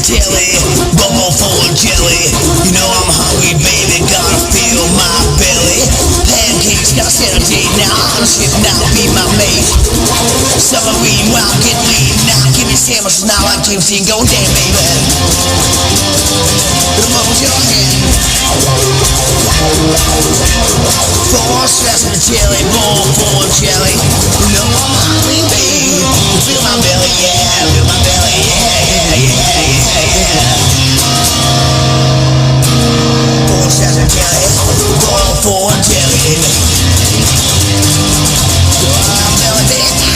Tilly, bowl full of jelly. You know I'm hungry, baby, gotta feel my belly. Pancakes, gotta set a date now. On a ship now, be my mate. Submarine, wow, get lean now. Give me sandwiches now, like James Dean, go damn, baby. Remove your hand. Four straps in a jelly, bowl full of jelly. You know I'm hungry, baby. Feel my belly, yeah, feel my belly, yeah, yeah, yeah. Four straps of jelly, boil for jelly. Belly, baby.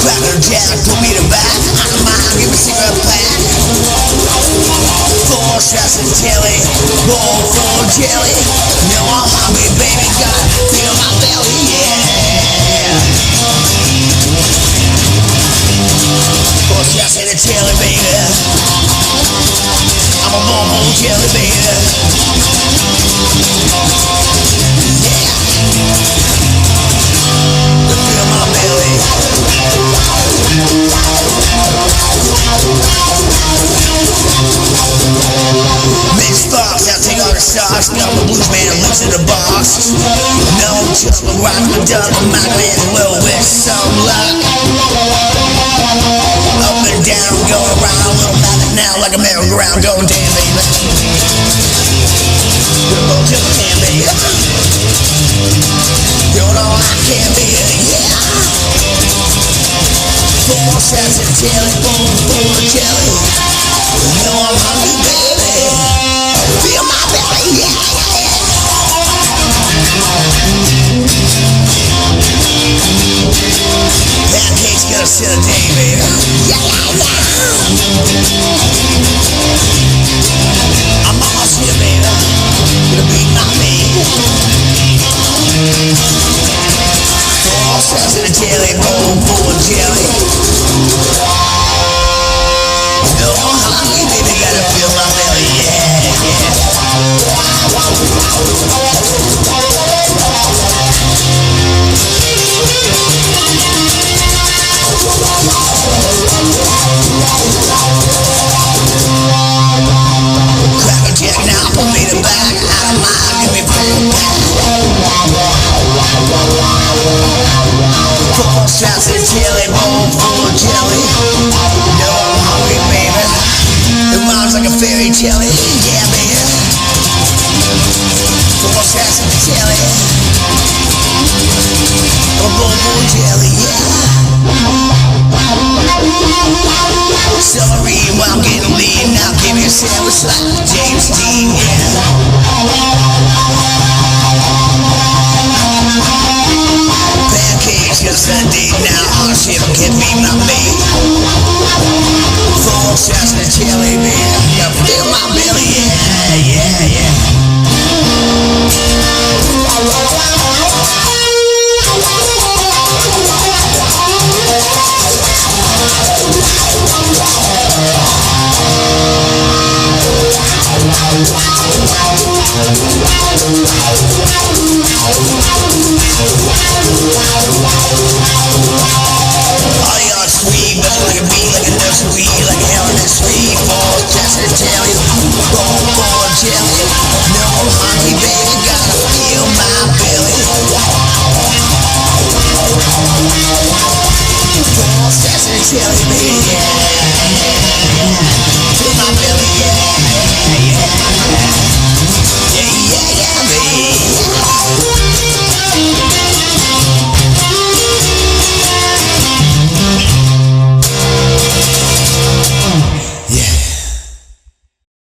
Cracker Jack, put me to back. I don't mind, give me a cigarette pack. Four straps of jelly, boil for jelly. You know I'm hungry, baby, gotta feel my belly, yeah. Four straps in a jelly, baby. I'm a bowl jelly, baby. Yeah. To feel my belly. Mixed box, now take all the sauce. Got my blues man and lives in the box. No trouble, rock my double. My man's will with some luck. Up and down, go around a little magic now like a merry-go-round. Going damn, baby. Go to the damn, baby. You know I can be it, yeah. Four straps of jelly, bowl full of jelly. You know I'm hungry, baby. Feel my belly, yeah, yeah. Pancakes gonna sit a day, baby. Yeah, yeah, yeah. I'm almost here, baby. Gonna be my baby. Four straps in a jelly, bowl full of jelly. No, I'm hungry, baby, gotta feel my belly, yeah, yeah. Cracker Jack now, put me to back. I don't mind, give me food back. Four straps in a jelly, bowl full of jelly. No, I'm hungry, baby. It rhymes like a fairy tale, yeah, baby. Four straps in a jelly. A bowl full of jelly, yeah. Submarine, while I'm getting lean. Now give me a sandwich like James Dean, yeah. Pancakes, gonna Sunday now. On a ship, can be my mate.